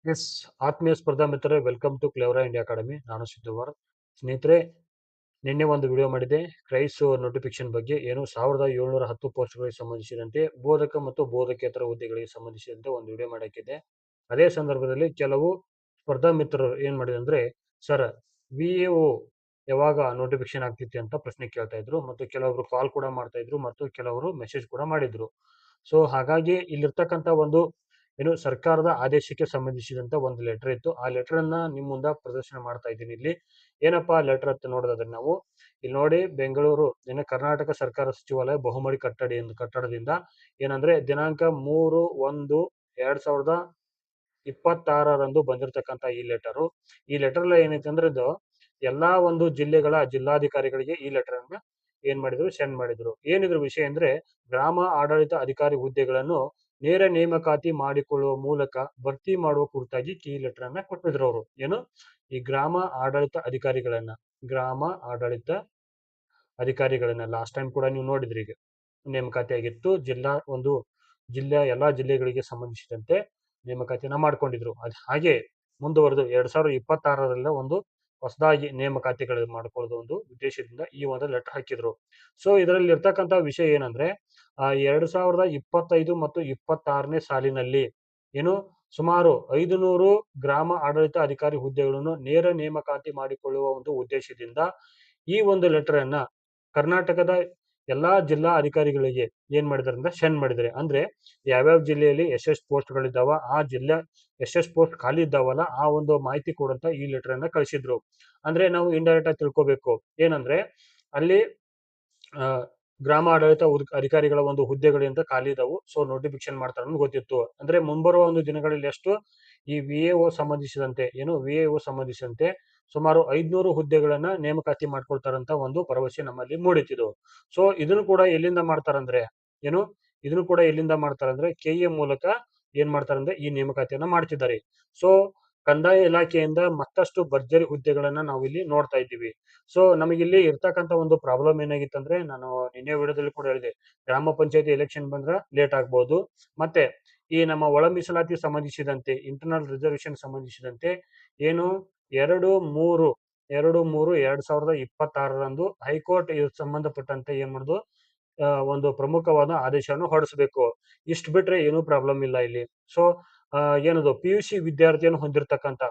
S ಆತ್ಮೀಯ ಸ್ಪರ್ಧಾ ಮಿತ್ರರೇ, ವೆಲ್ಕಮ್ ಟು ಕ್ಲೇವರಾ ಇಂಡಿಯಾ ಅಕಾಡೆಮಿ. ನಾನು ಸಿದ್ಧವರ್. ಸ್ನೇಹಿತರೆ, ನಿನ್ನೆ ಒಂದು ವಿಡಿಯೋ ಮಾಡಿದೆ ಕ್ರೈಸ್ ನೋಟಿಫಿಕೇಶನ್ ಬಗ್ಗೆ. ಏನು 1710 ಪೋಸ್ಟ್ಗಳಿಗೆ ಸಂಬಂಧಿಸಿದಂತೆ ಬೋಧಕ ಮತ್ತು ಬೋಧಕೇತರ ಹುದ್ದೆಗಳಿಗೆ ಸಂಬಂಧಿಸಿದಂತೆ ಒಂದು ವಿಡಿಯೋ ಮಾಡಾಕಿದ್ದೆ. ಅದೇ ಸಂದರ್ಭದಲ್ಲಿ ಕೆಲವು ಸ್ಪರ್ಧಾ ಮಿತ್ರರು ಏನ್ ಮಾಡಿದೆ ಅಂದ್ರೆ, ಸರ್ VAO ಯಾವಾಗ ನೋಟಿಫಿಕೇಶನ್ ಆಗ್ತಿತ್ತು ಅಂತ ಪ್ರಶ್ನೆ ಕೇಳ್ತಾ ಇದ್ರು, ಮತ್ತು ಕೆಲವರು ಕಾಲ್ ಕೂಡ ಮಾಡ್ತಾ ಇದ್ರು, ಮತ್ತು ಕೆಲವರು ಮೆಸೇಜ್ ಕೂಡ ಮಾಡಿದ್ರು. ಸೊ ಹಾಗಾಗಿ ಇಲ್ಲಿರ್ತಕ್ಕಂಥ ಒಂದು ಏನು ಸರ್ಕಾರದ ಆದೇಶಕ್ಕೆ ಸಂಬಂಧಿಸಿದಂತ ಒಂದು ಲೆಟರ್ ಇತ್ತು. ಆ ಲೆಟರ್ ಅನ್ನ ನಿಮ್ ಮುಂದೆ ಪ್ರದರ್ಶನ ಮಾಡ್ತಾ ಇದ್ದೀನಿ. ಇಲ್ಲಿ ಏನಪ್ಪಾ ಲೆಟರ್ ಅಂತ ನೋಡೋದಾದ್ರೆ, ನಾವು ಇಲ್ಲಿ ನೋಡಿ, ಬೆಂಗಳೂರು ಕರ್ನಾಟಕ ಸರ್ಕಾರ ಸಚಿವಾಲಯ ಬಹುಮಡಿ ಕಟ್ಟಡದಿಂದ ಏನಂದ್ರೆ ದಿನಾಂಕ 3/1/2026 ಬಂದಿರತಕ್ಕಂತ ಈ ಲೆಟರು. ಈ ಲೆಟರ್ ಏನೈತೆ ಅಂದ್ರೆ, ಇದು ಎಲ್ಲಾ ಒಂದು ಜಿಲ್ಲೆಗಳ ಜಿಲ್ಲಾಧಿಕಾರಿಗಳಿಗೆ ಈ ಲೆಟರ್ ಅನ್ನ ಏನ್ ಮಾಡಿದ್ರು, ಸೆಂಡ್ ಮಾಡಿದ್ರು. ಏನಿದ್ರ ವಿಷಯ ಅಂದ್ರೆ, ಗ್ರಾಮ ಆಡಳಿತ ಅಧಿಕಾರಿ ಹುದ್ದೆಗಳನ್ನು ನೇರ ನೇಮಕಾತಿ ಮಾಡಿಕೊಳ್ಳುವ ಮೂಲಕ ಭರ್ತಿ ಮಾಡುವ ಕುರಿತಾಗಿ ಕೀ ಲೆಟರ್ ಅನ್ನ ಕೊಟ್ಟಿದ್ರು ಅವರು. ಏನು, ಈ ಗ್ರಾಮ ಆಡಳಿತ ಅಧಿಕಾರಿಗಳನ್ನ ಲಾಸ್ಟ್ ಟೈಮ್ ಕೂಡ ನೀವು ನೋಡಿದ್ರಿ, ಈಗ ನೇಮಕಾತಿ ಆಗಿತ್ತು. ಜಿಲ್ಲಾ ಎಲ್ಲಾ ಜಿಲ್ಲೆಗಳಿಗೆ ಸಂಬಂಧಿಸಿದಂತೆ ನೇಮಕಾತಿಯನ್ನ ಮಾಡ್ಕೊಂಡಿದ್ರು. ಅದು ಹಾಗೆ ಮುಂದುವರೆದು 2026 ಒಂದು ಹೊಸದಾಗಿ ನೇಮಕಾತಿಗಳು ಮಾಡ್ಕೊಳ್ಳೋದು ಒಂದು ಉದ್ದೇಶದಿಂದ ಈ ಒಂದು ಲೆಟರ್ ಹಾಕಿದ್ರು. ಸೊ ಇದರಲ್ಲಿ ಇರ್ತಕ್ಕಂಥ ವಿಷಯ ಏನಂದ್ರೆ, 2025 ಮತ್ತು 26ನೇ ಸಾಲಿನಲ್ಲಿ ಏನು ಸುಮಾರು 500 ಗ್ರಾಮ ಆಡಳಿತ ಅಧಿಕಾರಿ ಹುದ್ದೆಗಳನ್ನು ನೇರ ನೇಮಕಾತಿ ಮಾಡಿಕೊಳ್ಳುವ ಒಂದು ಉದ್ದೇಶದಿಂದ ಈ ಒಂದು ಲೆಟರ್ ಅನ್ನ ಕರ್ನಾಟಕದ ಎಲ್ಲಾ ಜಿಲ್ಲಾ ಅಧಿಕಾರಿಗಳಿಗೆ ಏನ್ ಮಾಡಿದಾರೆ ಅಂದ್ರೆ, ಸೆಂಡ್ ಮಾಡಿದ್ದಾರೆ. ಅಂದ್ರೆ ಯಾವ್ಯಾವ ಜಿಲ್ಲೆಯಲ್ಲಿ ಎಷ್ಟೆಷ್ಟು ಪೋಸ್ಟ್ಗಳಿದ್ದಾವ, ಆ ಜಿಲ್ಲೆ ಎಷ್ಟೆಷ್ಟು ಪೋಸ್ಟ್ ಖಾಲಿ ಇದ್ದಾವಲ್ಲ, ಆ ಒಂದು ಮಾಹಿತಿ ಕೊಡುವಂತ ಈ ಲೆಟರ್ ಅನ್ನ ಕಳಿಸಿದ್ರು. ಅಂದ್ರೆ ನಾವು ಇಂಡೈರೆಕ್ಟ್ ಆಗಿ ತಿಳ್ಕೊಬೇಕು ಏನಂದ್ರೆ, ಅಲ್ಲಿ ಗ್ರಾಮ ಆಡಳಿತ ಅಧಿಕಾರಿಗಳ ಒಂದು ಹುದ್ದೆಗಳಿಂದ ಖಾಲಿ ಇದಾವು. ಸೊ ನೋಟಿಫಿಕೇಶನ್ ಮಾಡ್ತಾರೆ ಅನ್ನೋದು ಗೊತ್ತಿತ್ತು. ಅಂದ್ರೆ ಮುಂಬರುವ ಒಂದು ದಿನಗಳಲ್ಲಿ ಎಷ್ಟು ಈ VAO ಸಂಬಂಧಿಸಿದಂತೆ ಸುಮಾರು 500 ಹುದ್ದೆಗಳನ್ನ ನೇಮಕಾತಿ ಮಾಡ್ಕೊಳ್ತಾರಂತ ಒಂದು ಭರವಸೆ ನಮ್ಮಲ್ಲಿ ಮೂಡಿತಿದ್ದು. ಸೊ ಇದನ್ನು ಕೂಡ ಎಲ್ಲಿಂದ ಮಾಡ್ತಾರಂದ್ರೆ, KE ಮೂಲಕ ಏನ್ ಮಾಡ್ತಾರಂದ್ರೆ ಈ ನೇಮಕಾತಿಯನ್ನ ಮಾಡ್ತಿದ್ದಾರೆ. ಸೊ ಕಂದಾಯ ಇಲಾಖೆಯಿಂದ ಮತ್ತಷ್ಟು ಭರ್ಜರಿ ಹುದ್ದೆಗಳನ್ನ ನಾವು ಇಲ್ಲಿ ನೋಡ್ತಾ ಇದ್ದೀವಿ. ಸೊ ನಮಗಿಲ್ಲಿ ಇರ್ತಕ್ಕಂಥ ಒಂದು ಪ್ರಾಬ್ಲಮ್ ಏನಾಗಿತ್ತಂದ್ರೆ, ನಾನು ನಿನ್ನೆ ವಿಡಿಯೋದಲ್ಲಿ ಕೂಡ ಹೇಳಿದೆ, ಗ್ರಾಮ ಪಂಚಾಯತಿ ಎಲೆಕ್ಷನ್ ಬಂದ್ರೆ ಲೇಟ್ ಆಗ್ಬಹುದು. ಮತ್ತೆ ಈ ನಮ್ಮ ಒಳ ಮೀಸಲಾತಿ ಸಂಬಂಧಿಸಿದಂತೆ, ಇಂಟರ್ನಲ್ ರಿಸರ್ವೇಶನ್ ಸಂಬಂಧಿಸಿದಂತೆ ಏನು 2/3/2026 ಹೈಕೋರ್ಟ್ ಸಂಬಂಧಪಟ್ಟಂತೆ ಏನ್ ಮಾಡುದು, ಒಂದು ಪ್ರಮುಖವಾದ ಆದೇಶವನ್ನು ಹೊರಡಿಸಬೇಕು. ಇಷ್ಟು ಬಿಟ್ರೆ ಏನೂ ಪ್ರಾಬ್ಲಮ್ ಇಲ್ಲ ಇಲ್ಲಿ. ಸೊ ಏನದು PUC ವಿದ್ಯಾರ್ಥಿಯನ್ನು ಹೊಂದಿರತಕ್ಕಂತ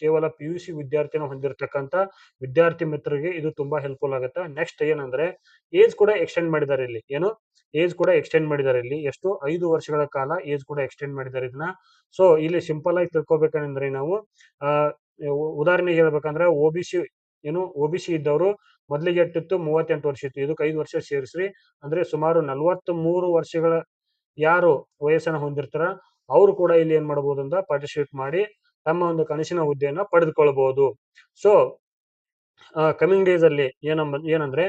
ಕೇವಲ PUC ವಿದ್ಯಾರ್ಥಿಯನ್ನು ಹೊಂದಿರತಕ್ಕಂತ ವಿದ್ಯಾರ್ಥಿ ಮಿತ್ರರಿಗೆ ಇದು ತುಂಬಾ ಹೆಲ್ಪ್ಫುಲ್ ಆಗುತ್ತೆ. ನೆಕ್ಸ್ಟ್ ಏನಂದ್ರೆ, ಏಜ್ ಕೂಡ ಎಕ್ಸ್ಟೆಂಡ್ ಮಾಡಿದ್ದಾರೆ ಇಲ್ಲಿ. ಎಷ್ಟು 5 ವರ್ಷಗಳ ಕಾಲ ಏಜ್ ಕೂಡ ಎಕ್ಸ್ಟೆಂಡ್ ಮಾಡಿದ್ದಾರೆ ಇದನ್ನ. ಸೊ ಇಲ್ಲಿ ಸಿಂಪಲ್ ಆಗಿ ತಿಳ್ಕೊಬೇಕಂದ್ರೆ, ನಾವು ಉದಾಹರಣೆಗೆ ಹೇಳ್ಬೇಕಂದ್ರೆ, OBC ಇದ್ದವರು ಮೊದಲಿಗೆ ಎಷ್ಟಿತ್ತು, 38 ವರ್ಷ ಇತ್ತು. ಇದಕ್ಕೆ 5 ವರ್ಷ ಸೇರಿಸ್ರಿ ಅಂದ್ರೆ ಸುಮಾರು 43 ವರ್ಷಗಳ ಯಾರು ವಯಸ್ಸನ್ನ ಹೊಂದಿರ್ತಾರ ಅವರು ಕೂಡ ಇಲ್ಲಿ ಏನ್ ಮಾಡಬಹುದು ಅಂತ ಪಾರ್ಟಿಸಿಪೇಟ್ ಮಾಡಿ ತಮ್ಮ ಒಂದು ಕನಸಿನ ಹುದ್ದೆಯನ್ನ ಪಡೆದುಕೊಳ್ಳಬಹುದು. ಸೊ ಕಮಿಂಗ್ ಡೇಸ್ ಅಲ್ಲಿ ಏನಂದ್ರೆ,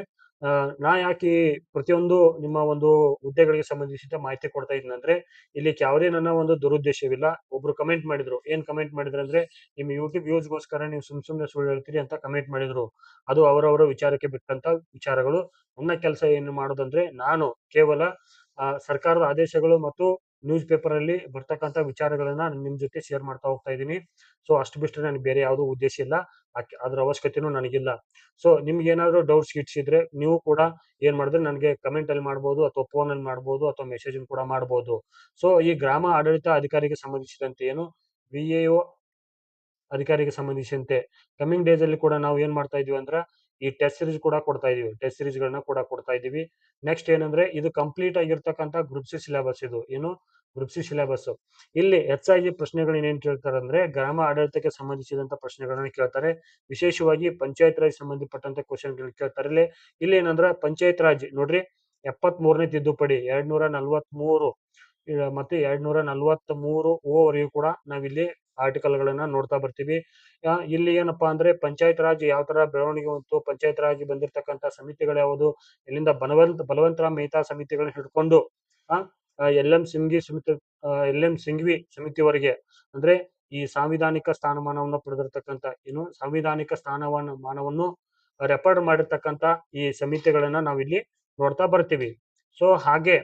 ನಾ ಯಾಕೆ ಪ್ರತಿಯೊಂದು ನಿಮ್ಮ ಒಂದು ಹುದ್ದೆಗಳಿಗೆ ಸಂಬಂಧಿಸಿದ ಮಾಹಿತಿ ಕೊಡ್ತಾ ಇದ್ದೀನಿ ಅಂದ್ರೆ, ಇಲ್ಲಿ ಯಾವುದೇ ನನ್ನ ಒಂದು ದುರುದ್ದೇಶವಿಲ್ಲ. ಒಬ್ರು ಕಮೆಂಟ್ ಮಾಡಿದ್ರು, ಏನ್ ಕಮೆಂಟ್ ಮಾಡಿದ್ರು ಅಂದ್ರೆ, ನಿಮ್ಮ ಯೂಟ್ಯೂಬ್ ಗೋಸ್ಕರ ನೀವು ಸುಮ್ನೆ ಸುಳ್ಳು ಹೇಳ್ತೀರಿ ಅಂತ ಕಮೆಂಟ್ ಮಾಡಿದ್ರು. ಅದು ಅವರವರ ವಿಚಾರಕ್ಕೆ ಬಿಟ್ಟಂತ ವಿಚಾರಗಳು. ನನ್ನ ಕೆಲಸ ಏನು ಮಾಡೋದಂದ್ರೆ, ನಾನು ಕೇವಲ ಸರ್ಕಾರದ ಆದೇಶಗಳು ಮತ್ತು ನ್ಯೂಸ್ ಪೇಪರ್ ಅಲ್ಲಿ ಬರ್ತಕ್ಕಂಥ ವಿಚಾರಗಳನ್ನ ನಿಮ್ ಜೊತೆ ಶೇರ್ ಮಾಡ್ತಾ ಹೋಗ್ತಾ ಇದ್ದೀನಿ. ಸೊ ಅಷ್ಟು ಬಿಟ್ಟರೆ ನನಗೆ ಬೇರೆ ಯಾವುದೋ ಉದ್ದೇಶ ಇಲ್ಲ, ಅದ್ರ ಅವಶ್ಯಕತೆನೂ ನನಗಿಲ್ಲ. ಸೊ ನಿಮ್ಗೆ ಏನಾದ್ರು ಡೌಟ್ಸ್ ಗಿಟ್ಸ್ ಇದ್ರೆ ನೀವು ಕೂಡ ಏನ್ ಮಾಡಿದ್ರೆ ನನಗೆ ಕಮೆಂಟ್ ಅಲ್ಲಿ ಮಾಡ್ಬೋದು, ಅಥವಾ ಫೋನ್ ಅಲ್ಲಿ ಮಾಡ್ಬೋದು, ಅಥವಾ ಮೆಸೇಜ್ ಕೂಡ ಮಾಡ್ಬೋದು. ಸೊ ಈ ಗ್ರಾಮ ಆಡಳಿತ ಅಧಿಕಾರಿಗೆ ಸಂಬಂಧಿಸಿದಂತೆ ಏನು VAO ಅಧಿಕಾರಿಗೆ ಸಂಬಂಧಿಸಿದಂತೆ ಕಮಿಂಗ್ ಡೇಸ್ ಅಲ್ಲಿ ಕೂಡ ನಾವು ಏನ್ ಮಾಡ್ತಾ ಇದೀವಿ ಅಂದ್ರೆ, ಈ ಟೆಸ್ಟ್ ಸಿರೀಸ್ ಕೂಡ ಕೊಡ್ತಾ ಇದೀವಿ. ನೆಕ್ಸ್ಟ್ ಏನಂದ್ರೆ, ಇದು ಕಂಪ್ಲೀಟ್ ಆಗಿರ್ತಕ್ಕಂಥ group C syllabus. Group C syllabus. ಇಲ್ಲಿ ಹೆಚ್ಚಾಗಿ ಪ್ರಶ್ನೆಗಳು ಏನೇನ್ ಕೇಳ್ತಾರೆ ಅಂದ್ರೆ, ಗ್ರಾಮ ಆಡಳಿತಕ್ಕೆ ಸಂಬಂಧಿಸಿದಂತ ಪ್ರಶ್ನೆಗಳನ್ನ ಕೇಳ್ತಾರೆ. ವಿಶೇಷವಾಗಿ ಪಂಚಾಯತ್ ರಾಜ್ ಸಂಬಂಧಪಟ್ಟಂತ ಕ್ವಶನ್ ಕೇಳ್ತಾರೆ. ಇಲ್ಲಿ ಏನಂದ್ರೆ, ಪಂಚಾಯತ್ ರಾಜ್ ನೋಡ್ರಿ, 73ನೇ ತಿದ್ದುಪಡಿ 243 ಮತ್ತೆ 243 ವರೆಗೂ ಕೂಡ ನಾವಿಲ್ಲಿ ಆರ್ಟಿಕಲ್ ಗಳನ್ನ ನೋಡ್ತಾ ಬರ್ತೀವಿ. ಇಲ್ಲಿ ಏನಪ್ಪಾ ಅಂದ್ರೆ, ಪಂಚಾಯತ್ ರಾಜ್ ಯಾವ ತರ ಬೆಳವಣಿಗೆ ಹೊಂತು, ಪಂಚಾಯತ್ ರಾಜ್ ಬಂದಿರತಕ್ಕಂತ ಸಮಿತಿಗಳು ಯಾವುದು, ಇಲ್ಲಿಂದ ಬಲವಂತರಾವ್ ಮೆಹ್ತಾ ಸಮಿತಿಗಳನ್ನ ಹಿಡ್ಕೊಂಡು LM ಸಿಂಘ್ವಿ ಸಮಿತಿವರೆಗೆ, ಅಂದ್ರೆ ಈ ಸಾಂವಿಧಾನಿಕ ಸ್ಥಾನಮಾನವನ್ನು ಪಡೆದಿರ್ತಕ್ಕಂಥ ಸಾಂವಿಧಾನಿಕ ಸ್ಥಾನಮಾನವನ್ನು ರೆಫರ್ಡ್ ಮಾಡಿರ್ತಕ್ಕಂಥ ಈ ಸಮಿತಿಗಳನ್ನ ನಾವಿಲ್ಲಿ ನೋಡ್ತಾ ಬರ್ತೀವಿ. ಸೊ ಹಾಗೆ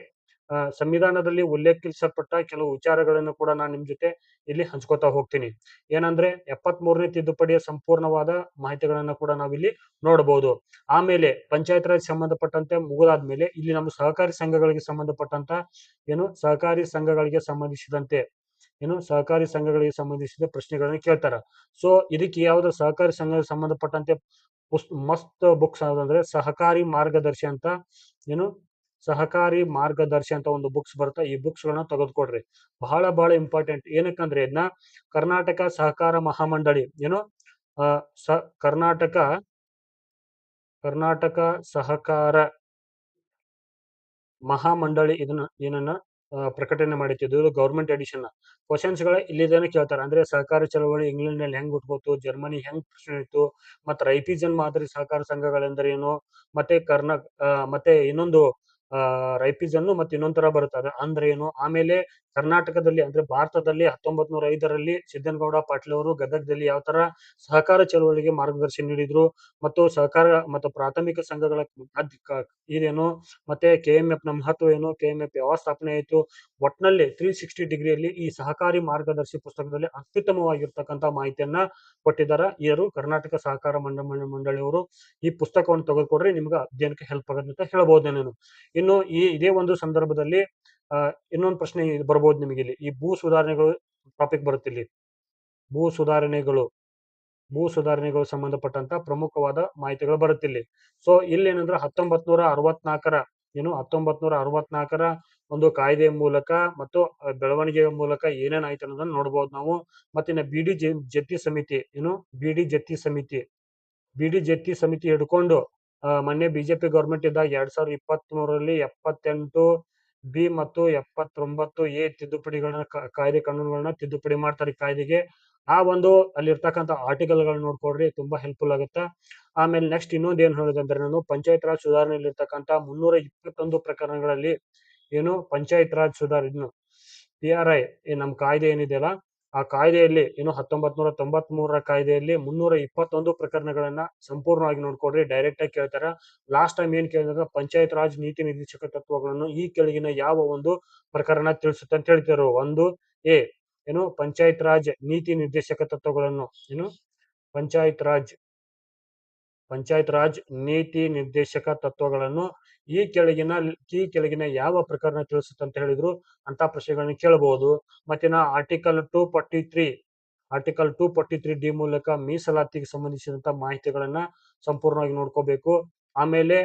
ಸಂವಿಧಾನದಲ್ಲಿ ಉಲ್ಲೇಖಿಸಲ್ಪಟ್ಟ ಕೆಲವು ವಿಚಾರಗಳನ್ನು ಕೂಡ ನಾನು ನಿಮ್ ಜೊತೆ ಇಲ್ಲಿ ಹಂಚ್ಕೋತಾ ಹೋಗ್ತೀನಿ. ಏನಂದ್ರೆ 73ನೇ ತಿದ್ದುಪಡಿಯ ಸಂಪೂರ್ಣವಾದ ಮಾಹಿತಿಗಳನ್ನ ಕೂಡ ನಾವಿಲ್ಲಿ ನೋಡಬಹುದು. ಆಮೇಲೆ ಪಂಚಾಯತ್ ರಾಜ್ ಸಂಬಂಧಪಟ್ಟಂತೆ ಮುಗಿದಾದ್ಮೇಲೆ ಇಲ್ಲಿ ನಮ್ಮ ಸಹಕಾರಿ ಸಂಘಗಳಿಗೆ ಸಂಬಂಧಪಟ್ಟಂತ ಸಹಕಾರಿ ಸಂಘಗಳಿಗೆ ಸಂಬಂಧಿಸಿದಂತೆ ಸಹಕಾರಿ ಸಂಘಗಳಿಗೆ ಸಂಬಂಧಿಸಿದ ಪ್ರಶ್ನೆಗಳನ್ನ ಕೇಳ್ತಾರ. ಸೊ ಇದಕ್ಕೆ ಯಾವ್ದು ಸಹಕಾರಿ ಸಂಘ ಸಂಬಂಧಪಟ್ಟಂತೆ ಮಸ್ತ್ ಬುಕ್ಸ್ ಯಾವ್ದಂದ್ರೆ ಸಹಕಾರಿ ಮಾರ್ಗದರ್ಶಿ ಅಂತ ಏನು ಸಹಕಾರಿ ಮಾರ್ಗದರ್ಶಿ ಅಂತ ಒಂದು ಬುಕ್ಸ್ ಬರುತ್ತೆ. ಈ ಬುಕ್ಸ್ ಗಳನ್ನ ತೆಗೆದುಕೊಡ್ರಿ, ಬಹಳ ಬಹಳ ಇಂಪಾರ್ಟೆಂಟ್. ಏನಕ್ಕಂದ್ರೆ ಇದನ್ನ ಕರ್ನಾಟಕ ಸಹಕಾರ ಮಹಾಮಂಡಳಿ ಕರ್ನಾಟಕ ಸಹಕಾರ ಮಹಾಮಂಡಳಿ ಏನನ್ನ ಪ್ರಕಟಣೆ ಮಾಡಿತ್ತು. ಇದು ಗೌರ್ಮೆಂಟ್ ಎಡಿಷನ್. ಕ್ವಶನ್ಸ್ ಗಳ ಇಲ್ಲಿದೇನೆ ಕೇಳ್ತಾರೆ. ಅಂದ್ರೆ ಸಹಕಾರಿ ಚಳವಳಿ ಇಂಗ್ಲೆಂಡ್ ನಲ್ಲಿ ಹೆಂಗ್ ಹುಟ್ಕೋತು, ಜರ್ಮನಿ ಹೆಂಗ್ ಇತ್ತು, ಮತ್ತೆ ರೈಫಿಜನ್ ಮಾದರಿ ಸಹಕಾರ ಸಂಘಗಳೆಂದರೆ ಏನು, ಮತ್ತೆ ಮತ್ತೆ ಇನ್ನೊಂದು ರೈಫಿಜನ್ ಮತ್ತೆ ಇನ್ನೊಂದ್ ತರ ಬರುತ್ತೆ ಅಂದ್ರೆ ಏನು. ಆಮೇಲೆ ಕರ್ನಾಟಕದಲ್ಲಿ ಅಂದ್ರೆ ಭಾರತದಲ್ಲಿ 1905ರಲ್ಲಿ ಸಿದ್ದನಗೌಡ ಪಾಟೀಲ್ ಅವರು ಗದಗದಲ್ಲಿ ಯಾವ ತರ ಸಹಕಾರ ಚಳವಳಿಗೆ ಮಾರ್ಗದರ್ಶನ ನೀಡಿದ್ರು, ಮತ್ತು ಸಹಕಾರ ಮತ್ತು ಪ್ರಾಥಮಿಕ ಸಂಘಗಳ ಇದೇನು, ಮತ್ತೆ KMF ನ ಮಹತ್ವ ಏನು, KMF ಯಾವಾಗ ಸ್ಥಾಪನೆ ಆಯಿತು, ಒಟ್ನಲ್ಲಿ 360 ಡಿಗ್ರಿಯಲ್ಲಿ ಈ ಸಹಕಾರಿ ಮಾರ್ಗದರ್ಶಿ ಪುಸ್ತಕದಲ್ಲಿ ಅತ್ಯುತ್ತಮವಾಗಿರ್ತಕ್ಕಂಥ ಮಾಹಿತಿಯನ್ನ ಕೊಟ್ಟಿದ್ದಾರೆ. ಇವರು ಕರ್ನಾಟಕ ಸಹಕಾರ ಮಂಡಳಿಯವರು. ಈ ಪುಸ್ತಕವನ್ನು ತೆಗೆದುಕೊಡ್ರಿ, ನಿಮ್ಗೆ ಅಧ್ಯಯನಕ್ಕೆ ಹೆಲ್ಪ್ ಆಗುತ್ತೆ ಅಂತ ಹೇಳ್ಬೋದು ನಾನು. ಇನ್ನು ಇದೇ ಒಂದು ಸಂದರ್ಭದಲ್ಲಿ ಇನ್ನೊಂದು ಪ್ರಶ್ನೆ ಬರ್ಬೋದು ನಿಮಗೆ ಇಲ್ಲಿ. ಈ ಭೂ ಸುಧಾರಣೆಗಳು ಟಾಪಿಕ್ ಬರುತ್ತೆ ಇಲ್ಲಿ. ಭೂ ಸುಧಾರಣೆಗಳು ಸಂಬಂಧಪಟ್ಟಂತ ಪ್ರಮುಖವಾದ ಮಾಹಿತಿಗಳು ಬರುತ್ತಿಲ್ಲಿ. ಸೊ ಇಲ್ಲಿ ಏನಂದ್ರೆ 1964ರ ಒಂದು ಕಾಯ್ದೆಯ ಮೂಲಕ ಮತ್ತು ಬೆಳವಣಿಗೆಯ ಮೂಲಕ ಏನೇನಾಯ್ತು ಅನ್ನೋದನ್ನ ನೋಡ್ಬೋದು ನಾವು. ಮತ್ತೆ ಬಿಡಿ ಜತ್ತಿ ಸಮಿತಿ ಹಿಡ್ಕೊಂಡು ಮೊನ್ನೆ ಬಿಜೆಪಿ ಗೌರ್ಮೆಂಟ್ ಇದ್ದಾಗ 2023ರಲ್ಲಿ 78B ಮತ್ತು 79A ತಿದ್ದುಪಡಿಗಳನ್ನ ಕಾಯ್ದೆ ಕಾನೂನುಗಳನ್ನ ತಿದ್ದುಪಡಿ ಮಾಡ್ತಾರೆ ಕಾಯ್ದೆಗೆ. ಆ ಒಂದು ಅಲ್ಲಿರ್ತಕ್ಕಂಥ ಆರ್ಟಿಕಲ್ ಗಳನ್ನ ನೋಡ್ಕೊಡ್ರಿ, ತುಂಬಾ ಹೆಲ್ಪ್ಫುಲ್ ಆಗುತ್ತೆ. ಆಮೇಲೆ ನೆಕ್ಸ್ಟ್ ಇನ್ನೊಂದು ಏನ್ ಹೇಳೋದಂದ್ರೆ, ನಾನು ಪಂಚಾಯತ್ ರಾಜ್ ಸುಧಾರಣೆಯಲ್ಲಿ ಇರ್ತಕ್ಕಂಥ 321 ಪ್ರಕರಣಗಳಲ್ಲಿ ಪಂಚಾಯತ್ ರಾಜ್ ಸುಧಾರಣೆ PRI ನಮ್ ಕಾಯ್ದೆ ಏನಿದೆಯಲ್ಲ, ಆ ಕಾಯ್ದೆಯಲ್ಲಿ 1993ರ ಕಾಯ್ದೆಯಲ್ಲಿ 321 ಪ್ರಕರಣಗಳನ್ನ ಸಂಪೂರ್ಣವಾಗಿ ನೋಡ್ಕೊಡ್ರಿ. ಡೈರೆಕ್ಟ್ ಆಗಿ ಕೇಳ್ತಾರ. ಲಾಸ್ಟ್ ಟೈಮ್ ಏನ್ ಕೇಳಿದ್ರೆ ಪಂಚಾಯತ್ ರಾಜ್ ನೀತಿ ನಿರ್ದೇಶಕ ತತ್ವಗಳನ್ನು ಈ ಕೆಳಗಿನ ಯಾವ ಒಂದು ಪ್ರಕರಣ ತಿಳಿಸುತ್ತೆ ಅಂತ ಹೇಳ್ತಿರೋ. ಒಂದು ಎ ಪಂಚಾಯತ್ ರಾಜ್ ನೀತಿ ನಿರ್ದೇಶಕ ತತ್ವಗಳನ್ನು ಪಂಚಾಯತ್ ರಾಜ್ ನೀತಿ ನಿರ್ದೇಶಕ ತತ್ವಗಳನ್ನು ಈ ಕೆಳಗಿನ ಯಾವ ಪ್ರಕರಣ ತಿಳಿಸುತ್ತೆ ಅಂತ ಹೇಳಿದ್ರು ಅಂತ ಪ್ರಶ್ನೆಗಳನ್ನ ಕೇಳಬಹುದು. ಮತ್ತೆ ಆರ್ಟಿಕಲ್ 243 ಡಿ ಮೂಲಕ ಮೀಸಲಾತಿಗೆ ಸಂಬಂಧಿಸಿದಂತ ಮಾಹಿತಿಗಳನ್ನ ಸಂಪೂರ್ಣವಾಗಿ ನೋಡ್ಕೋಬೇಕು. ಆಮೇಲೆ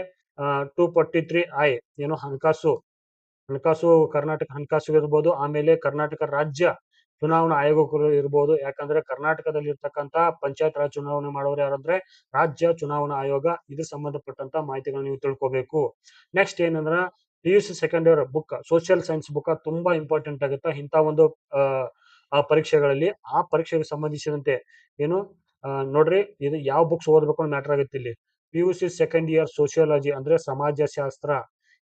243I ಹಣಕಾಸು ಕರ್ನಾಟಕ ಹಣಕಾಸು ಇರ್ಬೋದು. ಆಮೇಲೆ ಕರ್ನಾಟಕ ರಾಜ್ಯ ಚುನಾವಣಾ ಆಯೋಗಗಳು ಇರ್ಬೋದು. ಯಾಕಂದ್ರೆ ಕರ್ನಾಟಕದಲ್ಲಿ ಇರ್ತಕ್ಕಂಥ ಪಂಚಾಯತ್ ರಾಜ್ ಚುನಾವಣೆ ಮಾಡೋರು ಯಾರಂದ್ರೆ ರಾಜ್ಯ ಚುನಾವಣಾ ಆಯೋಗ. ಇದು ಸಂಬಂಧಪಟ್ಟಂತ ಮಾಹಿತಿಗಳನ್ನ ನೀವು ತಿಳ್ಕೊಬೇಕು. ನೆಕ್ಸ್ಟ್ ಏನಂದ್ರ PUC second year book, social science book ತುಂಬಾ ಇಂಪಾರ್ಟೆಂಟ್ ಆಗುತ್ತೆ ಇಂಥ ಒಂದು ಪರೀಕ್ಷೆಗಳಲ್ಲಿ. ಆ ಪರೀಕ್ಷೆಗೆ ಸಂಬಂಧಿಸಿದಂತೆ ನೋಡ್ರಿ, ಇದು ಯಾವ ಬುಕ್ಸ್ ಓದ್ಬೇಕು ಅನ್ನೋ ಮ್ಯಾಟರ್ ಆಗುತ್ತೆ ಇಲ್ಲಿ. PUC ಸೆಕೆಂಡ್ ಇಯರ್ ಸೋಷಿಯಾಲಜಿ ಅಂದ್ರೆ ಸಮಾಜಶಾಸ್ತ್ರ.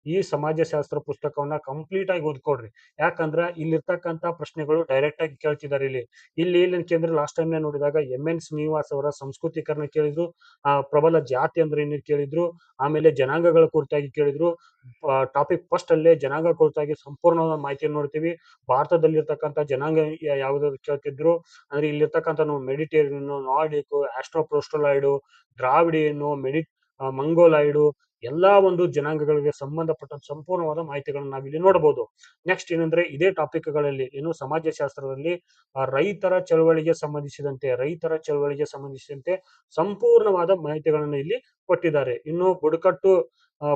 ಈ ಸಮಾಜಶಾಸ್ತ್ರ ಪುಸ್ತಕವನ್ನ ಕಂಪ್ಲೀಟ್ ಆಗಿ ಓದ್ಕೊಡ್ರಿ. ಯಾಕಂದ್ರೆ ಇಲ್ಲಿರ್ತಕ್ಕಂಥ ಪ್ರಶ್ನೆಗಳು ಡೈರೆಕ್ಟ್ ಆಗಿ ಕೇಳ್ತಿದ್ದಾರೆ ಇಲ್ಲಿ ಏನಂದ್ರೆ ಲಾಸ್ಟ್ ಟೈಮ್ ನೋಡಿದಾಗ MN ಶ್ರೀನಿವಾಸ್ ಅವರ ಸಂಸ್ಕೃತೀಕರಣ ಕೇಳಿದ್ರು, ಪ್ರಬಲ ಜಾತಿ ಅಂದ್ರೆ ಏನ್ ಕೇಳಿದ್ರು, ಆಮೇಲೆ ಜನಾಂಗಗಳ ಕುರಿತಾಗಿ ಕೇಳಿದ್ರು. ಟಾಪಿಕ್ ಫಸ್ಟ್ ಅಲ್ಲೇ ಜನಾಂಗ ಕುರಿತಾಗಿ ಸಂಪೂರ್ಣವಾದ ಮಾಹಿತಿಯನ್ನು ನೋಡ್ತೀವಿ. ಭಾರತದಲ್ಲಿರ್ತಕ್ಕಂಥ ಜನಾಂಗ ಯಾವ್ದಾದ್ರು ಕೇಳ್ತಿದ್ರು ಅಂದ್ರೆ ಇಲ್ಲಿರ್ತಕ್ಕಂಥ ನಾವು ಮೆಡಿಟೇರಿಯನ್, ನಾರ್ಡಿಕ್, ಆಸ್ಟ್ರೋಪ್ರೋಸ್ಟಲಾಯ್ಡ್, ದ್ರಾವಿಡಿಯನ್, ಮಂಗೋಲಾಯ್ಡ್ ಎಲ್ಲಾ ಒಂದು ಜನಾಂಗಗಳಿಗೆ ಸಂಬಂಧಪಟ್ಟ ಸಂಪೂರ್ಣವಾದ ಮಾಹಿತಿಗಳನ್ನು ನಾವಿಲ್ಲಿ ನೋಡಬಹುದು. ನೆಕ್ಸ್ಟ್ ಏನಂದ್ರೆ ಇದೇ ಟಾಪಿಕ್ಗಳಲ್ಲಿ ಸಮಾಜಶಾಸ್ತ್ರದಲ್ಲಿ ರೈತರ ಚಳವಳಿಗೆ ಸಂಬಂಧಿಸಿದಂತೆ ಸಂಪೂರ್ಣವಾದ ಮಾಹಿತಿಗಳನ್ನು ಇಲ್ಲಿ ಕೊಟ್ಟಿದ್ದಾರೆ. ಇನ್ನು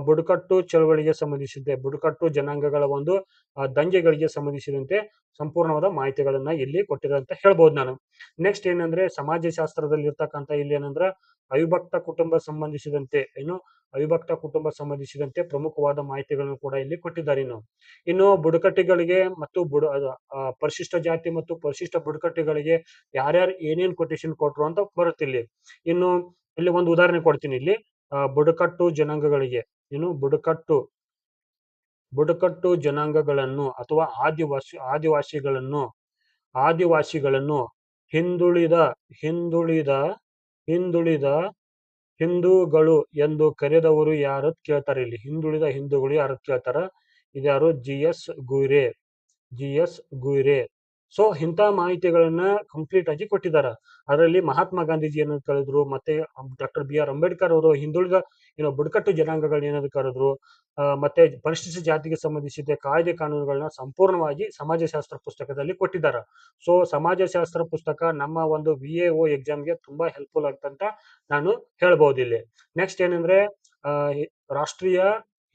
ಬುಡಕಟ್ಟು ಚಳವಳಿಗೆ ಸಂಬಂಧಿಸಿದಂತೆ ಬುಡಕಟ್ಟು ಜನಾಂಗಗಳ ಒಂದು ದಂಗೆಗಳಿಗೆ ಸಂಬಂಧಿಸಿದಂತೆ ಸಂಪೂರ್ಣವಾದ ಮಾಹಿತಿಗಳನ್ನ ಇಲ್ಲಿ ಕೊಟ್ಟಿದ್ದಾರೆ ಅಂತ ಹೇಳ್ಬೋದು ನಾನು. ನೆಕ್ಸ್ಟ್ ಏನಂದ್ರೆ ಸಮಾಜಶಾಸ್ತ್ರದಲ್ಲಿ ಇರ್ತಕ್ಕಂಥ ಇಲ್ಲಿ ಏನಂದ್ರೆ ಅವಿಭಕ್ತ ಕುಟುಂಬ ಸಂಬಂಧಿಸಿದಂತೆ ಪ್ರಮುಖವಾದ ಮಾಹಿತಿಗಳನ್ನು ಕೂಡ ಇಲ್ಲಿ ಕೊಟ್ಟಿದ್ದಾರೆ. ಇನ್ನು ಬುಡಕಟ್ಟಿಗಳಿಗೆ ಮತ್ತು ಪರಿಶಿಷ್ಟ ಜಾತಿ ಮತ್ತು ಪರಿಶಿಷ್ಟ ಬುಡಕಟ್ಟಿಗಳಿಗೆ ಯಾರ್ಯಾರು ಏನೇನ್ ಕೊಟೇಶನ್ ಕೊಟ್ರು ಅಂತ ಬರುತ್ತೆ ಇಲ್ಲಿ. ಇನ್ನು ಇಲ್ಲಿ ಒಂದು ಉದಾಹರಣೆ ಕೊಡ್ತೀನಿ. ಇಲ್ಲಿ ಬುಡಕಟ್ಟು ಜನಾಂಗಗಳಿಗೆ ಬುಡಕಟ್ಟು ಜನಾಂಗಗಳನ್ನು ಅಥವಾ ಆದಿವಾಸಿಗಳನ್ನು ಹಿಂದುಳಿದ ಹಿಂದೂಗಳು ಎಂದು ಕರೆದವರು ಯಾರು ಕೇಳ್ತಾರೆ ಇಲ್ಲಿ. ಹಿಂದುಳಿದ ಹಿಂದೂಗಳು ಯಾರು ಕೇಳ್ತಾರ. ಇದ್ಯಾರು ಜಿ ಎಸ್ ಗುಯ್ರೆ. ಸೊ ಇಂಥ ಮಾಹಿತಿಗಳನ್ನ ಕಂಪ್ಲೀಟ್ ಆಗಿ ಕೊಟ್ಟಿದ್ದಾರೆ. ಅದರಲ್ಲಿ ಮಹಾತ್ಮ ಗಾಂಧೀಜಿ ಏನಂತ ಕರೆದ್ರು, ಮತ್ತೆ ಡಾಕ್ಟರ್ ಬಿ ಆರ್ ಅಂಬೇಡ್ಕರ್ ಅವರು ಹಿಂದುಳಿದ ಬುಡಕಟ್ಟು ಜನಾಂಗಗಳನ್ನ ಏನಾದ್ರು ಕರೆದ್ರು, ಮತ್ತೆ ಪರಿಶಿಷ್ಟ ಜಾತಿಗೆ ಸಂಬಂಧಿಸಿದ ಕಾಯ್ದೆ ಕಾನೂನುಗಳನ್ನ ಸಂಪೂರ್ಣವಾಗಿ ಸಮಾಜಶಾಸ್ತ್ರ ಪುಸ್ತಕದಲ್ಲಿ ಕೊಟ್ಟಿದ್ದಾರೆ. ಸೊ ಸಮಾಜಶಾಸ್ತ್ರ ಪುಸ್ತಕ ನಮ್ಮ ಒಂದು VAO ಎಕ್ಸಾಮ್ಗೆ ತುಂಬಾ ಹೆಲ್ಪ್ಫುಲ್ ಆಗ್ತಂತ ನಾನು ಹೇಳ್ಬಹುದು ಇಲ್ಲಿ. ನೆಕ್ಸ್ಟ್ ಏನಂದ್ರೆ ಆ, ರಾಷ್ಟ್ರೀಯ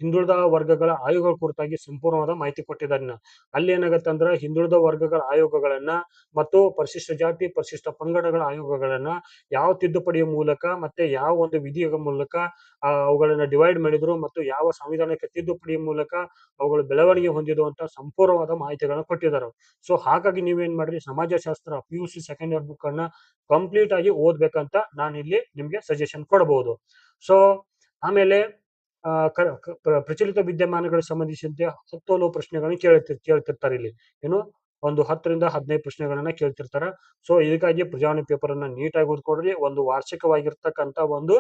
ಹಿಂದುಳಿದ ವರ್ಗಗಳ ಆಯೋಗಗಳ ಕುರಿತಾಗಿ ಸಂಪೂರ್ಣವಾದ ಮಾಹಿತಿ ಕೊಟ್ಟಿದ್ದಾರೆ. ಅಲ್ಲಿ ಏನಾಗತ್ತೆ ಅಂದ್ರೆ ಹಿಂದುಳಿದ ವರ್ಗಗಳ ಆಯೋಗಗಳನ್ನ ಮತ್ತು ಪರಿಶಿಷ್ಟ ಜಾತಿ ಪರಿಶಿಷ್ಟ ಪಂಗಡಗಳ ಆಯೋಗಗಳನ್ನ ಯಾವ ತಿದ್ದುಪಡಿಯ ಮೂಲಕ ಮತ್ತೆ ಯಾವ ಒಂದು ವಿಧಿಯ ಮೂಲಕ ಅವುಗಳನ್ನ ಡಿವೈಡ್ ಮಾಡಿದ್ರು ಮತ್ತು ಯಾವ ಸಂವಿಧಾನಕ್ಕೆ ತಿದ್ದುಪಡಿಯ ಮೂಲಕ ಅವುಗಳು ಬೆಳವಣಿಗೆ ಹೊಂದಿದ್ದು ಅಂತ ಸಂಪೂರ್ಣವಾದ ಮಾಹಿತಿಗಳನ್ನ ಕೊಟ್ಟಿದ್ದಾರೆ. ಸೊ ಹಾಗಾಗಿ ನೀವೇನ್ ಮಾಡ್ರಿ, ಸಮಾಜಶಾಸ್ತ್ರ PUC ಸೆಕೆಂಡ್ ಇಯರ್ ಬುಕ್ ಅನ್ನ ಕಂಪ್ಲೀಟ್ ಆಗಿ ಓದ್ಬೇಕಂತ ನಾನು ಇಲ್ಲಿ ನಿಮ್ಗೆ ಸಜೆಷನ್ ಕೊಡಬಹುದು. ಸೊ ಆಮೇಲೆ ಪ್ರಚಲಿತ ವಿದ್ಯಮಾನಗಳಿಗೆ ಸಂಬಂಧಿಸಿದಂತೆ 10 ಹಲವು ಪ್ರಶ್ನೆಗಳನ್ನ ಕೇಳ್ತಿರ್ತಾರೆ ಇಲ್ಲಿ. ಏನು ಒಂದು 10ರಿಂದ 15 ಪ್ರಶ್ನೆಗಳನ್ನ ಕೇಳ್ತಿರ್ತಾರ. ಸೊ ಇದಕ್ಕಾಗಿ ಪ್ರಜಾವಾಣಿ ಪೇಪರ್ ಅನ್ನ ನೀಟಾಗಿ ಓದ್ಕೊಡ್ರಿ. ಒಂದು ವಾರ್ಷಿಕವಾಗಿರ್ತಕ್ಕಂಥ ಒಂದು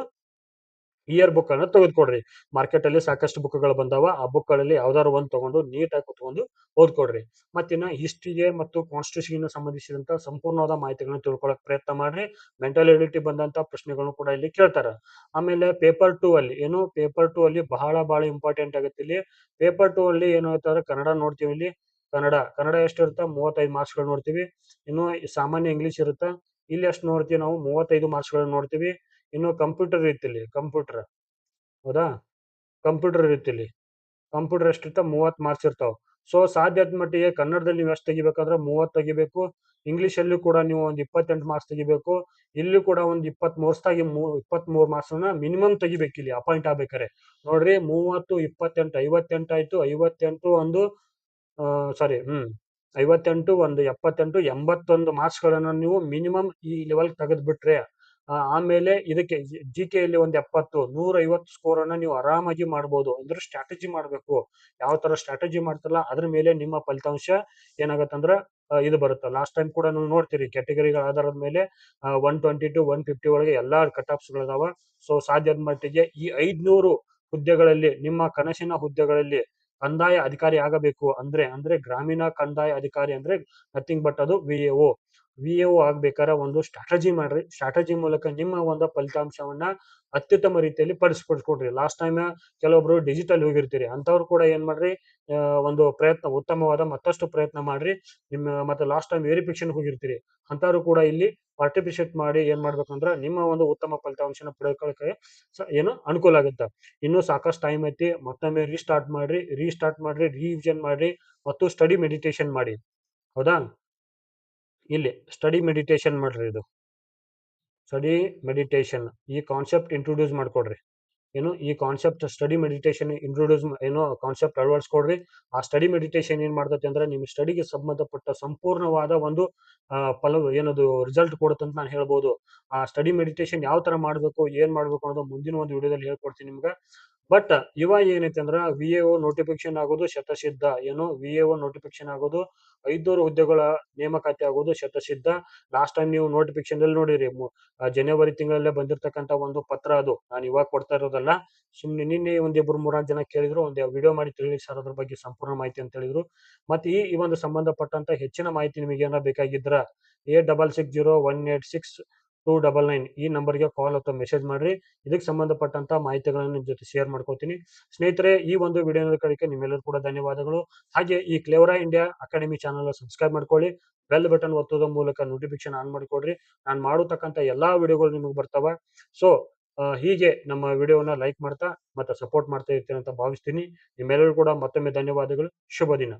ಇಯರ್ ಬುಕ್ ಅನ್ನ ತೆಗೆದುಕೊಡ್ರಿ. ಮಾರ್ಕೆಟ್ ಅಲ್ಲಿ ಸಾಕಷ್ಟು ಬುಕ್ಗಳು ಬಂದಾವ. ಆ ಬುಕ್ ಗಳಲ್ಲಿ ಯಾವ್ದಾದ್ರು ಒಂದು ತಗೊಂಡು ನೀಟಾಗಿ ಕುತ್ಕೊಂಡು ಓದ್ಕೊಡ್ರಿ. ಮತ್ತಿನ್ನ ಹಿಸ್ಟ್ರಿಗೆ ಮತ್ತು ಕಾನ್ಸ್ಟಿಟ್ಯೂಷನ್ ಸಂಬಂಧಿಸಿದಂತ ಸಂಪೂರ್ಣವಾದ ಮಾಹಿತಿಗಳನ್ನ ತಿಳ್ಕೊಳಕ್ ಪ್ರಯತ್ನ ಮಾಡ್ರಿ. ಮೆಂಟಲ್ ಎಬಿಲಿಟಿ ಬಂದಂತ ಪ್ರಶ್ನೆಗಳನ್ನು ಕೂಡ ಇಲ್ಲಿ ಕೇಳ್ತಾರ. ಆಮೇಲೆ ಪೇಪರ್ 2 ಅಲ್ಲಿ ಬಹಳ ಇಂಪಾರ್ಟೆಂಟ್ ಆಗುತ್ತೆ. ಇಲ್ಲಿ ಪೇಪರ್ 2 ಅಲ್ಲಿ ಏನು ಹೇಳ್ತಾರೆ, ಕನ್ನಡ ನೋಡ್ತೀವಿ. ಇಲ್ಲಿ ಕನ್ನಡ ಎಷ್ಟಿರುತ್ತಾ 35 ಮಾರ್ಕ್ಸ್ಗಳು ನೋಡ್ತೀವಿ. ಇನ್ನು ಸಾಮಾನ್ಯ ಇಂಗ್ಲಿಷ್ ಇರುತ್ತಾ, ಇಲ್ಲಿ ಎಷ್ಟು ನೋಡ್ತೀವಿ ನಾವು 35 ಮಾರ್ಕ್ಸ್ಗಳನ್ನ ನೋಡ್ತೀವಿ. ಇನ್ನು ಕಂಪ್ಯೂಟರ್ ಇರ್ತಿಲ್ಲಿ, ಹೌದಾ, ಕಂಪ್ಯೂಟರ್ ಇರ್ತಿಲ್ಲಿ ಕಂಪ್ಯೂಟರ್ ಎಷ್ಟಿರ್ತಾವ 30 ಮಾರ್ಕ್ಸ್ ಇರ್ತಾವ. ಸೊ ಸಾಧ್ಯದ ಮಟ್ಟಿಗೆ ಕನ್ನಡದಲ್ಲಿ ನೀವು ಎಷ್ಟು ತೆಗಿಬೇಕಂದ್ರೆ 30 ತೆಗಿಬೇಕು. ಇಂಗ್ಲಿಷ್ ಅಲ್ಲೂ ಕೂಡ ನೀವು ಒಂದು 28 ಮಾರ್ಕ್ಸ್ ತೆಗಿಬೇಕು. ಇಲ್ಲಿ ಕೂಡ ಒಂದು 23 ಮಾರ್ಕ್ಸ್ ಮಿನಿಮಮ್ ತೆಗಿಬೇಕು. ಇಲ್ಲಿ ಅಪಾಯಿಂಟ್ ಆಗ್ಬೇಕಾರೆ ನೋಡ್ರಿ, 30, 28, 58 ಆಯ್ತು. 58 ಒಂದು ಸಾರಿ 58 ಒಂದು 78, 81 ಮಾರ್ಕ್ಸ್ ಗಳನ್ನ ನೀವು ಮಿನಿಮಮ್ ಈ ಲೆವೆಲ್ ತೆಗೆದು ಬಿಟ್ರೆ, ಆಮೇಲೆ ಇದಕ್ಕೆ GK ಯಲ್ಲಿ ಒಂದು 70, 150 ಸ್ಕೋರ್ ಅನ್ನ ನೀವು ಆರಾಮಾಗಿ ಮಾಡ್ಬೋದು. ಅಂದ್ರೆ ಸ್ಟ್ರಾಟಜಿ ಮಾಡ್ಬೇಕು. ಯಾವ ತರ ಸ್ಟ್ರಾಟಜಿ ಮಾಡ್ತಾರಲ್ಲ ಅದ್ರ ಮೇಲೆ ನಿಮ್ಮ ಫಲಿತಾಂಶ ಏನಾಗತ್ತಂದ್ರ ಇದು ಬರುತ್ತೆ. ಲಾಸ್ಟ್ ಟೈಮ್ ಕೂಡ ನೀವು ನೋಡ್ತೀರಿ, ಕ್ಯಾಟಗರಿಗಳ ಆಧಾರದ ಮೇಲೆ 120 to 150 ಒಳಗೆ ಎಲ್ಲಾ ಕಟ್ ಆಫ್ಸ್ ಗಳದಾವ. ಸೊ ಸಾಧ್ಯದ ಮಟ್ಟಿಗೆ ಈ 500 ಹುದ್ದೆಗಳಲ್ಲಿ, ನಿಮ್ಮ ಕನಸಿನ ಹುದ್ದೆಗಳಲ್ಲಿ ಕಂದಾಯ ಅಧಿಕಾರಿ ಆಗಬೇಕು ಅಂದ್ರೆ ಗ್ರಾಮೀಣ ಕಂದಾಯ ಅಧಿಕಾರಿ ಅಂದ್ರೆ ನಥಿಂಗ್ ಬಟ್ ಅದು VAO ಆಗ್ಬೇಕಾದ್ರೆ ಒಂದು ಸ್ಟ್ರಾಟಜಿ ಮಾಡ್ರಿ. ಸ್ಟ್ರಾಟಜಿ ಮೂಲಕ ನಿಮ್ಮ ಒಂದು ಫಲಿತಾಂಶವನ್ನ ಅತ್ಯುತ್ತಮ ರೀತಿಯಲ್ಲಿ ಪಡಿಸ್ಕೊಡ್ರಿ. ಲಾಸ್ಟ್ ಟೈಮ್ ಕೆಲವೊಬ್ರು ಡಿಜಿಟಲ್ ಹೋಗಿರ್ತೀರಿ, ಅಂತವ್ರು ಕೂಡ ಏನ್ ಮಾಡ್ರಿ, ಒಂದು ಉತ್ತಮವಾದ ಮತ್ತಷ್ಟು ಪ್ರಯತ್ನ ಮಾಡ್ರಿ. ಮತ್ತೆ ಲಾಸ್ಟ್ ಟೈಮ್ ವೆರಿಫಿಕೇಶನ್ ಹೋಗಿರ್ತೀರಿ, ಅಂತವ್ರು ಕೂಡ ಇಲ್ಲಿ ಪಾರ್ಟಿಸಿಪೇಟ್ ಮಾಡಿ ಏನ್ ಮಾಡ್ಬೇಕಂದ್ರ ನಿಮ್ಮ ಒಂದು ಉತ್ತಮ ಫಲಿತಾಂಶನ ಪಡೆದುಕೊಳ್ಳಕ್ಕೆ ಏನು ಅನುಕೂಲ ಆಗುತ್ತೆ. ಇನ್ನು ಸಾಕಷ್ಟು ಟೈಮ್ ಐತಿ. ಮತ್ತೊಮ್ಮೆ ರೀಸ್ಟಾರ್ಟ್ ಮಾಡ್ರಿ, ರಿವಿಷನ್ ಮಾಡ್ರಿ ಮತ್ತು ಸ್ಟಡಿ ಮೆಡಿಟೇಷನ್ ಮಾಡಿ. ಹೌದಾ, ಇಲ್ಲಿ ಸ್ಟಡಿ ಮೆಡಿಟೇಷನ್ ಮಾಡ್ರಿ. ಇದು ಸ್ಟಡಿ ಮೆಡಿಟೇಷನ್ ಈ ಕಾನ್ಸೆಪ್ಟ್ ಇಂಟ್ರೊಡ್ಯೂಸ್ ಮಾಡ್ಕೊಡ್ರಿ. ಈ ಕಾನ್ಸೆಪ್ಟ್ ಸ್ಟಡಿ ಮೆಡಿಟೇಷನ್ ಕಾನ್ಸೆಪ್ಟ್ ಅಳವಡಿಸ್ಕೊಡ್ರಿ. ಆ ಸ್ಟಡಿ ಮೆಡಿಟೇಷನ್ ಏನ್ ಮಾಡ್ತೈತೆ ಅಂದ್ರೆ ನಿಮ್ ಸ್ಟಡಿಗೆ ಸಂಬಂಧಪಟ್ಟ ಸಂಪೂರ್ಣವಾದ ಒಂದು ರಿಸಲ್ಟ್ ಕೊಡುತ್ತೆ ಅಂತ ನಾನು ಹೇಳ್ಬೋದು. ಆ ಸ್ಟಡಿ ಮೆಡಿಟೇಷನ್ ಯಾವ ತರ ಮಾಡ್ಬೇಕು, ಏನ್ ಮಾಡ್ಬೇಕು ಅನ್ನೋದು ಮುಂದಿನ ಒಂದು ವಿಡಿಯೋದಲ್ಲಿ ಹೇಳ್ಕೊಡ್ತೀನಿ ನಿಮ್ಗೆ. ಬಟ್ ಇವಾಗ ಏನೈತೆ ಅಂದ್ರೆ VAO ನೋಟಿಫಿಕೇಶನ್ ಆಗೋದು ಶತಸಿದ್ಧ. VAO ನೋಟಿಫಿಕೇಶನ್ ಆಗೋದು 500 ಹುದ್ದೆಗಳ ನೇಮಕಾತಿ ಆಗೋದು ಶತಸಿದ್ಧ. ಲಾಸ್ಟ್ ಟೈಮ್ ನೀವು ನೋಟಿಫಿಕೇಶನ್ ಅಲ್ಲಿ ನೋಡಿರಿ, ಜನವರಿ ತಿಂಗಳಲ್ಲೇ ಬಂದಿರತಕ್ಕಂತ ಒಂದು ಪತ್ರ. ಅದು ನಾನು ಇವಾಗ ಕೊಡ್ತಾ ಇರೋದಲ್ಲ. ಸುಮ್ನೆ ನಿನ್ನೆ ಒಂದಿಬ್ರು 3-4 ಜನ ಕೇಳಿದ್ರು, ಒಂದು ವಿಡಿಯೋ ಮಾಡಿ ತಿಳಿಸಿ ಸರ್ ಅದ್ರ ಬಗ್ಗೆ ಸಂಪೂರ್ಣ ಮಾಹಿತಿ ಅಂತ ಹೇಳಿದ್ರು. ಮತ್ತೆ ಈ ಒಂದು ಸಂಬಂಧಪಟ್ಟಂತ ಹೆಚ್ಚಿನ ಮಾಹಿತಿ ನಿಮಗೆ ಏನಾರ ಬೇಕಾಗಿದ್ರ 8660186299 ಈ ನಂಬರ್ಗೆ ಕಾಲ್ ಅಥವಾ ಮೆಸೇಜ್ ಮಾಡ್ರಿ. ಇದಕ್ಕೆ ಸಂಬಂಧಪಟ್ಟಂತ ಮಾಹಿತಿಗಳನ್ನು ನಿಮ್ ಜೊತೆ ಶೇರ್ ಮಾಡ್ಕೋತೀನಿ. ಸ್ನೇಹಿತರೆ, ಈ ಒಂದು ವಿಡಿಯೋ ಕಳಿಕೆ ನಿಮ್ಮೆಲ್ಲರೂ ಕೂಡ ಧನ್ಯವಾದಗಳು. ಹಾಗೆ ಈ ಕ್ಲೇವರಾ ಇಂಡಿಯಾ ಅಕಾಡೆಮಿ ಚಾನಲ್ ಸಬ್ಸ್ಕ್ರೈಬ್ ಮಾಡ್ಕೊಳ್ಳಿ. ಬೆಲ್ ಬಟನ್ ಒತ್ತೋದ್ರ ಮೂಲಕ ನೋಟಿಫಿಕೇಶನ್ ಆನ್ ಮಾಡಿಕೊಡ್ರಿ. ನಾನು ಮಾಡತಕ್ಕಂತ ಎಲ್ಲಾ ವಿಡಿಯೋಗಳು ನಿಮಗೆ ಬರ್ತಾವ. ಸೊ ಹೀಗೆ ನಮ್ಮ ವಿಡಿಯೋನ ಲೈಕ್ ಮಾಡ್ತಾ ಮತ್ತೆ ಸಪೋರ್ಟ್ ಮಾಡ್ತಾ ಇರ್ತೀನಿ ಅಂತ ಭಾವಿಸ್ತೀನಿ. ನಿಮ್ಮೆಲ್ಲರೂ ಕೂಡ ಮತ್ತೊಮ್ಮೆ ಧನ್ಯವಾದಗಳು. ಶುಭ ದಿನ.